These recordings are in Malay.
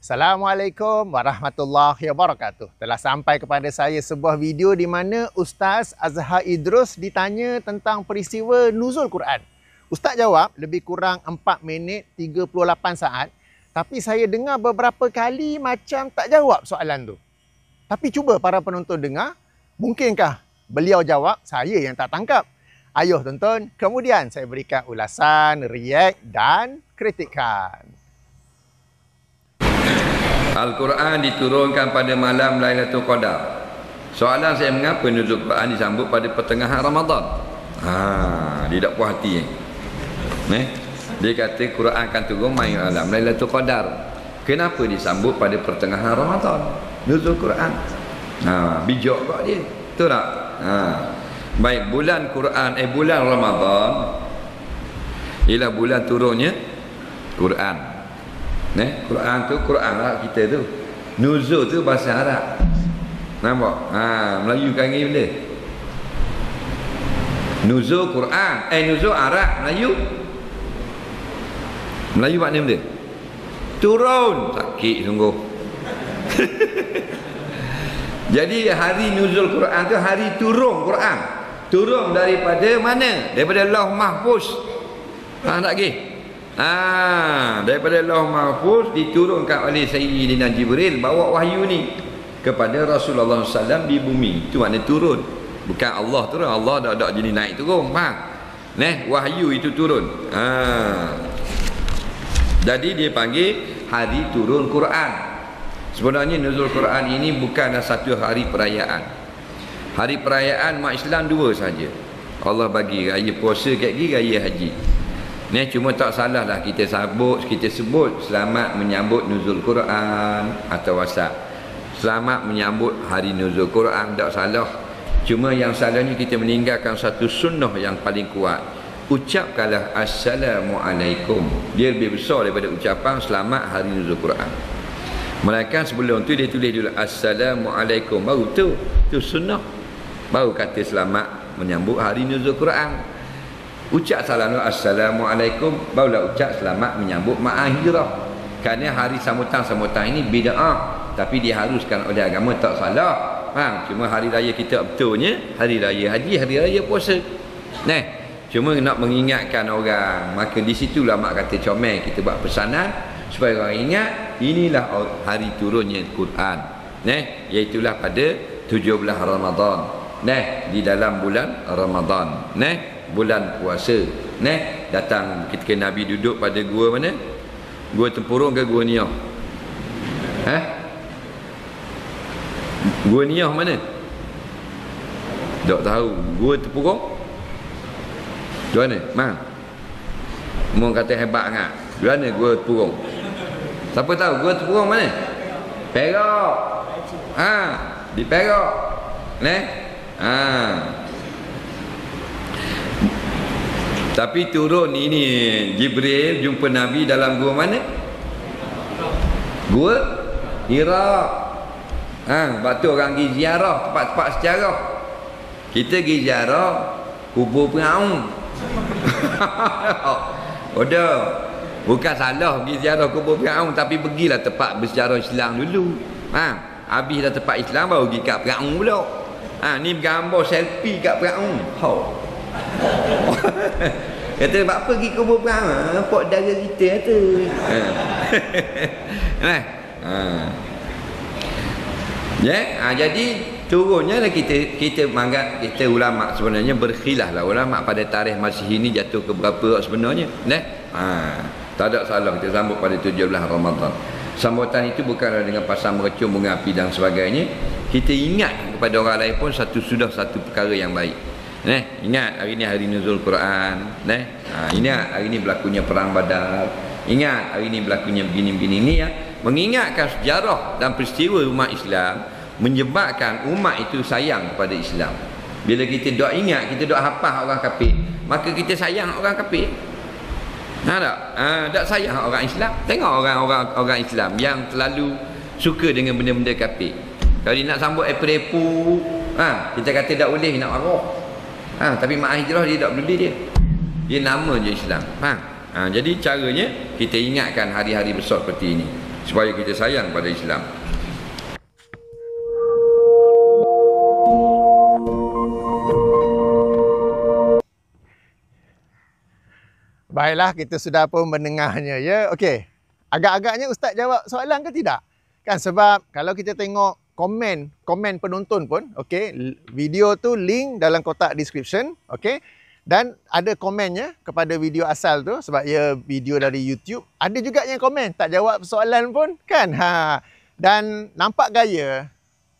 Assalamualaikum warahmatullahi wabarakatuh. Telah sampai kepada saya sebuah video di mana Ustaz Azhar Idrus ditanya tentang peristiwa nuzul Quran. Ustaz jawab lebih kurang 4 minit 38 saat. Tapi saya dengar beberapa kali macam tak jawab soalan tu. Tapi cuba para penonton dengar, mungkinkah beliau jawab, saya yang tak tangkap? Ayuh tonton, kemudian saya berikan ulasan, react dan kritikan. Al-Quran diturunkan pada malam Lailatul Qadar. Soalan saya, mengapa nuzul Quran disambut pada pertengahan Ramadan? Dia tak puas hati. Dia kata Quran akan turun malam Lailatul Qadar. Kenapa disambut pada pertengahan Ramadan? Nuzul Quran. Bijak kok dia. Betul tak? Baik, bulan Quran, bulan Ramadan ialah bulan turunnya Quran. Quran tu Quran Arab kita tu. Nuzul tu bahasa Arab. Nampak? Melayu kangen benda. Nuzul Quran, nuzul Arab, Melayu. Melayu makna benda? Turun. Sakit sungguh. Jadi hari nuzul Quran tu hari turun Quran. Turun daripada mana? Daripada Lauh Mahfuz. Tak lagi. Daripada Lauh Mahfuz diturunkan oleh Sayyidina Jibril, bawa wahyu ni kepada Rasulullah SAW di bumi. Itu makna turun. Bukan Allah turun. Allah tak jadi naik turun. Faham? Wahyu itu turun. Jadi dia panggil hari turun Quran. Sebenarnya nuzul Quran ini bukanlah satu hari perayaan. Hari perayaan mak Islam dua saja. Allah bagi raya puasa kat gigi, raya haji. Cuma tak salah lah kita sebut selamat menyambut nuzul Quran atau WhatsApp. Selamat menyambut hari nuzul Quran, tak salah. Cuma yang salahnya kita meninggalkan satu sunnah yang paling kuat. Ucapkanlah Assalamualaikum. Dia lebih besar daripada ucapan selamat hari nuzul Quran. Melainkan sebelum tu dia tulis dulu Assalamualaikum. Baru tu sunnah. Baru kata selamat menyambut hari nuzul Quran. Ucap salam Assalamualaikum, barulah ucap selamat menyambut Ma'ah Hijrah. Kerana hari sambutan-sambutan ini bid'ah, tapi diharuskan oleh agama, tak salah. Cuma hari raya kita betulnya hari raya haji, hari raya puasa. Cuma nak mengingatkan orang. Maka di situlah mak kata comel kita buat pesanan supaya orang ingat inilah hari turunnya Quran. Iaitulah pada 17 Ramadan. Di dalam bulan Ramadan. Bulan puasa. Datang ketika Nabi duduk pada gua mana? Gua Tempurung ke gua Niyah? Gua Niyah mana? Tak tahu. Gua Tempurung? Di mana? Mu kata hebat sangat. Di mana gua Tempurung? Siapa tahu gua Tempurung mana? Perak. Di Perak. Tapi turun ini Jibril jumpa Nabi dalam gua mana? Gua Hira. Sebab tu orang pergi ziarah tempat-tempat sejarah. Kita pergi ziarah kubur Firaun. Bukan salah pergi ziarah kubur Firaun, tapi pergilah tempat bersejarah Islam dulu. Habis dah tempat Islam baru pergi kat Firaun pula. Ni gambar selfie kat Firaun. Kata buat apa pergi kubur Firaun? Nampak darah kita tu. Jadi turunnya lah kita menganggap kita ulama sebenarnya berkhilaf lah. Ulama pada tarikh Masihi ni jatuh ke berapa sebenarnya? Tak ada salah kita sambut pada 17 Ramadan. Sambutan itu bukanlah dengan pasang mercung, bunga api dan sebagainya. Kita ingat kepada orang lain pun sudah satu perkara yang baik. Ingat hari ni hari nuzul Quran. Ingat hari ni berlakunya perang Badar. Ingat hari ni berlakunya begini-begini ni ya. Mengingatkan sejarah dan peristiwa umat Islam menyebabkan umat itu sayang kepada Islam. Bila kita dok ingat, kita dok hafal orang kafir, maka kita sayang orang kafir. Tak sayang orang Islam. Tengok orang Islam yang terlalu suka dengan benda-benda kafir. Kalau dia nak sambut April, kita kata tak boleh, nak marah. Tapi Ma'ah Hijrah dia tak boleh dia. Dia nama je Islam. Jadi caranya kita ingatkan hari-hari besar seperti ini. supaya kita sayang pada Islam. Baiklah, kita sudah pun mendengarnya ya. Okey. Agak-agaknya Ustaz jawab soalan ke tidak? Kan sebab kalau kita tengok komen penonton pun, okey, video tu link dalam kotak description, okey. Dan ada komennya kepada video asal tu sebab ia video dari YouTube. Ada juga yang komen tak jawab soalan pun kan. Dan nampak gaya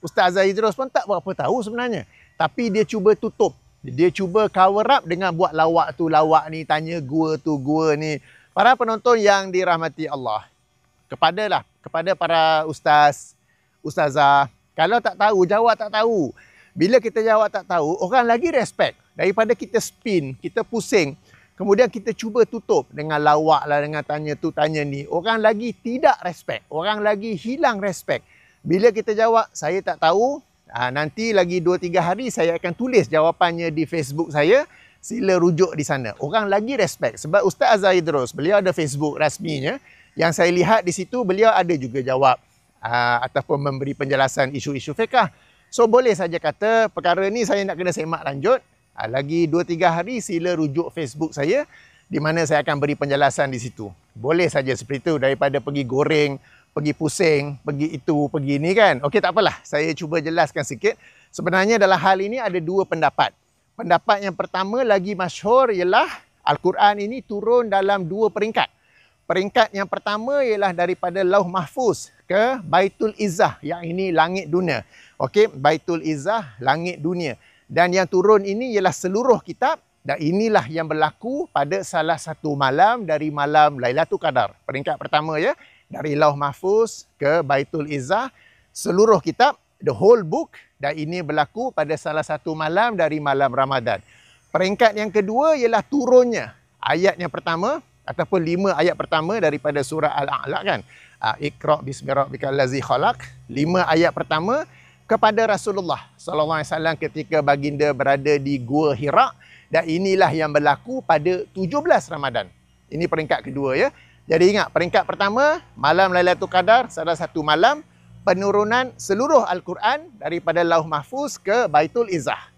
Ustaz Azhar Idros pun tak berapa tahu sebenarnya. Tapi dia cuba tutup. Dia cuba cover up dengan buat lawak tu, lawak ni, tanya gua tu, gua ni. Para penonton yang dirahmati Allah. Kepada para ustazah, kalau tak tahu, jawab tak tahu. Bila kita jawab tak tahu, orang lagi respect. Daripada kita spin, kita pusing, kemudian kita cuba tutup dengan lawak lah, dengan tanya tu, tanya ni. Orang lagi tidak respect. Orang lagi hilang respect. Bila kita jawab, saya tak tahu, nanti lagi 2-3 hari saya akan tulis jawapannya di Facebook saya. Sila rujuk di sana. Orang lagi respect. Sebab Ustaz Azhar Idros, beliau ada Facebook rasminya. Yang saya lihat di situ, beliau ada juga jawab ataupun memberi penjelasan isu-isu fiqah. So boleh saja kata perkara ni saya nak kena semak lanjut. Lagi 2-3 hari sila rujuk Facebook saya di mana saya akan beri penjelasan di situ. Boleh saja seperti itu daripada pergi goreng, pergi pusing, pergi itu, pergi ni kan. Okey, tak apalah. Saya cuba jelaskan sikit. Sebenarnya dalam hal ini ada dua pendapat. Pendapat yang pertama lagi masyhur ialah Al-Quran ini turun dalam dua peringkat. Peringkat yang pertama ialah daripada Lauh Mahfuz ke Baitul Izzah, yang ini langit dunia. Okey, Baitul Izzah, langit dunia. Dan yang turun ini ialah seluruh kitab, dan inilah yang berlaku pada salah satu malam dari malam Lailatul Qadar. Peringkat pertama ya, dari Lauh Mahfuz ke Baitul Izzah, seluruh kitab, the whole book, dan ini berlaku pada salah satu malam dari malam Ramadan. Peringkat yang kedua ialah turunnya ayat yang pertama ataupun 5 ayat pertama daripada surah Al-A'la kan. Iqra' bismi rabbikal ladzi khalaq. 5 ayat pertama kepada Rasulullah sallallahu alaihi wasallam ketika baginda berada di Gua Hira, dan inilah yang berlaku pada 17 Ramadan. Ini peringkat kedua ya. Jadi ingat, peringkat pertama malam Lailatul Qadar, salah satu malam penurunan seluruh Al-Quran daripada Lauh Mahfuz ke Baitul Izzah.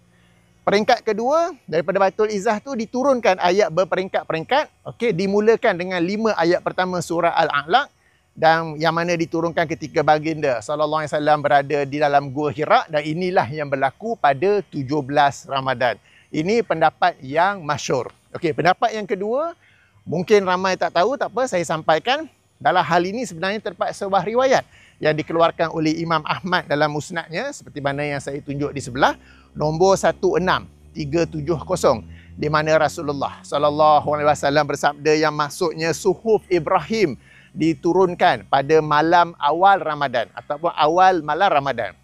Peringkat kedua, daripada Baitul Izzah tu diturunkan ayat berperingkat-peringkat. Okey, dimulakan dengan 5 ayat pertama surah Al-A'la, dan yang mana diturunkan ketika baginda sallallahu alaihi wasallam berada di dalam Gua Hira, dan inilah yang berlaku pada 17 Ramadan. Ini pendapat yang masyhur. Okey, pendapat yang kedua, mungkin ramai tak tahu, tak apa, saya sampaikan. Dalam hal ini sebenarnya terdapat sebuah riwayat yang dikeluarkan oleh Imam Ahmad dalam musnadnya, seperti mana yang saya tunjuk di sebelah, nombor 16370, di mana Rasulullah sallallahu alaihi wasallam bersabda yang maksudnya suhuf Ibrahim diturunkan pada malam awal Ramadan ataupun awal malam Ramadan.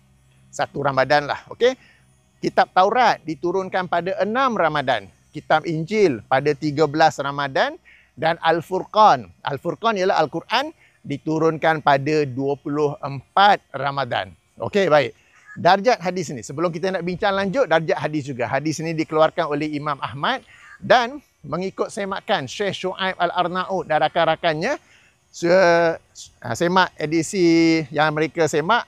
1 Ramadan lah, okey. Kitab Taurat diturunkan pada 6 Ramadan, kitab Injil pada 13 Ramadan, dan Al-Furqan. Al-Furqan ialah Al-Quran, diturunkan pada 24 Ramadan. Okey, baik. Darjat hadis ni, sebelum kita nak bincang lanjut, darjat hadis juga. Hadis ini dikeluarkan oleh Imam Ahmad, dan mengikut semakan Syekh Shu'aib Al-Arnaud dan rakan-rakannya, semak edisi yang mereka semak,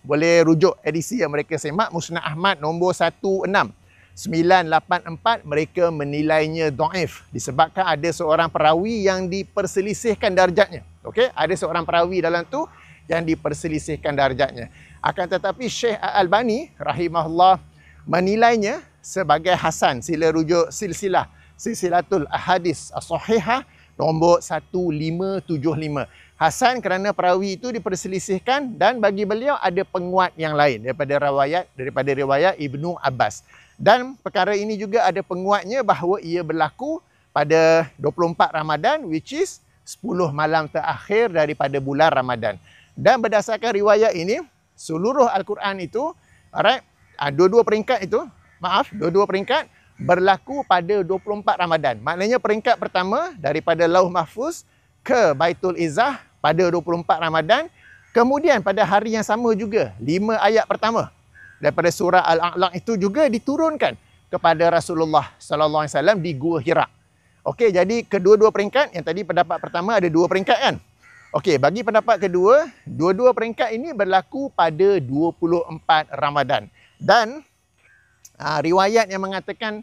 boleh rujuk edisi yang mereka semak, Musnad Ahmad nombor 16984, mereka menilainya dhaif disebabkan ada seorang perawi yang diperselisihkan darjatnya. Okey, ada seorang perawi dalam tu yang diperselisihkan darjatnya. Akan tetapi Syekh Al-Albani rahimahullah menilainya sebagai hasan. Sila rujuk silsilatul ahadits as-sahihah nombor 1575. Hasan kerana perawi itu diperselisihkan, dan bagi beliau ada penguat yang lain daripada riwayat Ibnu Abbas. Dan perkara ini juga ada penguatnya bahawa ia berlaku pada 24 Ramadan, which is 10 malam terakhir daripada bulan Ramadan. Dan berdasarkan riwayat ini, seluruh Al-Quran itu, alright, dua-dua peringkat berlaku pada 24 Ramadan. Maknanya peringkat pertama daripada Lauh Mahfuz ke Baitul Izzah pada 24 Ramadan. Kemudian pada hari yang sama juga, 5 ayat pertama daripada surah Al-A'la itu juga diturunkan kepada Rasulullah sallallahu alaihi wasallam di Gua Hira. Okey, jadi kedua-dua peringkat, yang tadi pendapat pertama ada 2 peringkat kan. Okey, bagi pendapat kedua, dua-dua peringkat ini berlaku pada 24 Ramadan. Dan riwayat yang mengatakan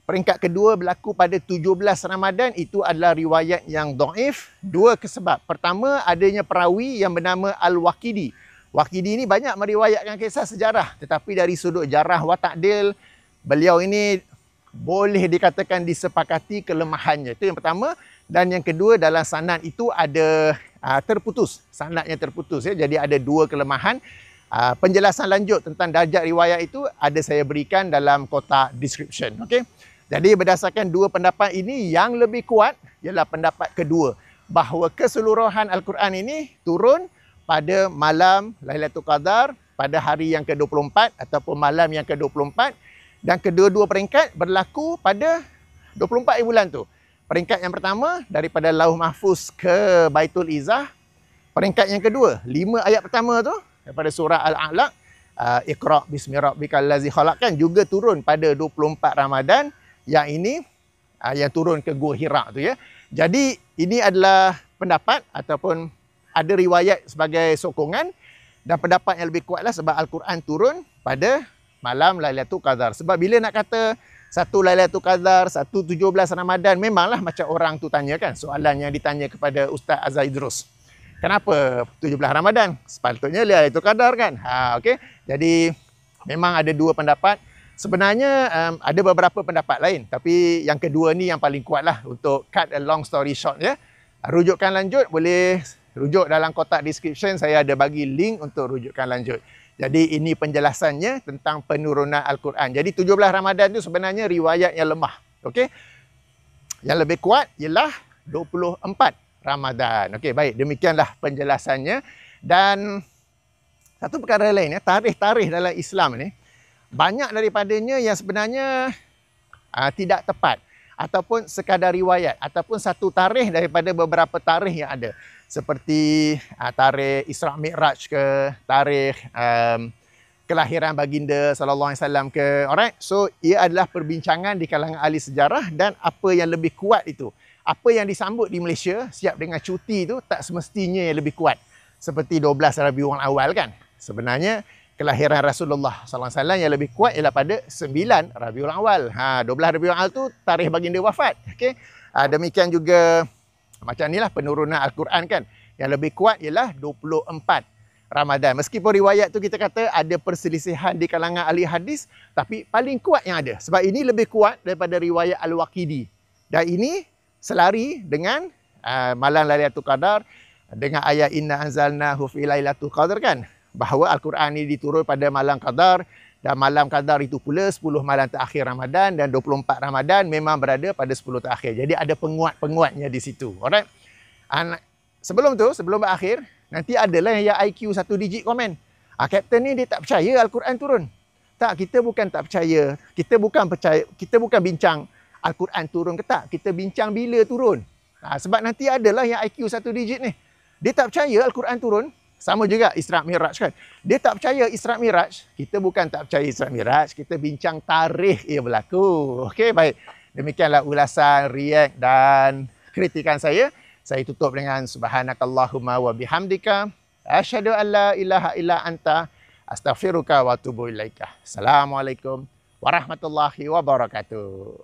peringkat kedua berlaku pada 17 Ramadan itu adalah riwayat yang dhaif. Dua sebab. Pertama, adanya perawi yang bernama Al-Waqidi. Waqidi ini banyak meriwayatkan kisah sejarah, tetapi dari sudut jarah wa ta'dil, beliau ini boleh dikatakan disepakati kelemahannya. Itu yang pertama. Dan yang kedua, dalam sanad itu ada terputus. Sanadnya terputus. Ya. Jadi ada dua kelemahan. Penjelasan lanjut tentang darjat riwayat itu ada saya berikan dalam kotak description. Okay? Jadi berdasarkan dua pendapat ini, yang lebih kuat ialah pendapat kedua. Bahawa keseluruhan Al-Quran ini turun pada malam Lailatul Qadar, pada hari yang ke-24 ataupun malam yang ke-24. Dan kedua-dua peringkat berlaku pada 24 bulan tu. Peringkat yang pertama daripada Lauh Mahfuz ke Baitul Izzah. Peringkat yang kedua, 5 ayat pertama tu daripada surah Al-A'laq, Iqra' bismi rabbikal ladzi khalaq, kan juga turun pada 24 Ramadan. Yang ini yang turun ke Gua Hira tu ya. Jadi ini adalah pendapat ataupun ada riwayat sebagai sokongan, dan pendapat yang lebih kuatlah sebab Al-Quran turun pada malam Lailatul Qadar. Sebab bila nak kata satu Lailatul Qadar, satu 17 Ramadan, memanglah macam orang tu tanya kan, soalan yang ditanya kepada Ustaz Azhar Idrus. Kenapa 17 Ramadan? Sepatutnya Lailatul Qadar kan? Okey. Jadi memang ada dua pendapat. Sebenarnya ada beberapa pendapat lain, tapi yang kedua ni yang paling kuat lah untuk cut a long story short ya. Rujukan lanjut boleh rujuk dalam kotak description, saya ada bagi link untuk rujukan lanjut. Jadi ini penjelasannya tentang penurunan Al-Quran. Jadi 17 Ramadan tu sebenarnya riwayat yang lemah. Okey. Yang lebih kuat ialah 24 Ramadan. Okey, baik, demikianlah penjelasannya. Dan satu perkara lain ya, tarikh-tarikh dalam Islam ni banyak daripadanya yang sebenarnya tidak tepat ataupun sekadar riwayat ataupun satu tarikh daripada beberapa tarikh yang ada. Seperti tarikh Isra' Mi'raj ke, tarikh kelahiran baginda sallallahu alaihi wasallam ke. Alright. So ia adalah perbincangan di kalangan ahli sejarah, dan apa yang lebih kuat itu, apa yang disambut di Malaysia siap dengan cuti itu tak semestinya yang lebih kuat. Seperti 12 Rabiul Awal kan. Sebenarnya kelahiran Rasulullah sallallahu alaihi wasallam yang lebih kuat ialah pada 9 Rabiul Awal. 12 Rabiul Awal tu tarikh baginda wafat. Okey. Demikian juga macam inilah penurunan Al-Quran kan. Yang lebih kuat ialah 24 Ramadan. Meskipun riwayat tu kita kata ada perselisihan di kalangan ahli hadis, tapi paling kuat yang ada. Sebab ini lebih kuat daripada riwayat Al-Waqidi. Dan ini selari dengan malam Lailatul Qadar, dengan ayat Inna anzalnahu fi Lailatul Qadar kan. Bahawa Al-Quran ini diturun pada malam Qadar, dan malam Qadar itu pula 10 malam terakhir Ramadan, dan 24 Ramadan memang berada pada 10 terakhir. Jadi ada penguat-penguatnya di situ. Alright. Sebelum tu, sebelum berakhir, nanti adalah yang IQ 1 digit komen. Kapten ni dia tak percaya Al-Quran turun. Tak, kita bukan tak percaya. Kita bukan bincang Al-Quran turun ke tak. Kita bincang bila turun. Sebab nanti adalah yang IQ 1 digit ni. Dia tak percaya Al-Quran turun. Sama juga Isra' Mi'raj kan. Dia tak percaya Isra' Mi'raj. Kita bukan tak percaya Isra' Mi'raj. Kita bincang tarikh ia berlaku. Okey, baik. Demikianlah ulasan, react dan kritikan saya. Saya tutup dengan subhanakallahumma wa bihamdika. Asyhadu an la ilaha illa anta. Astaghfiruka wa atubu ilaika. Assalamualaikum warahmatullahi wabarakatuh.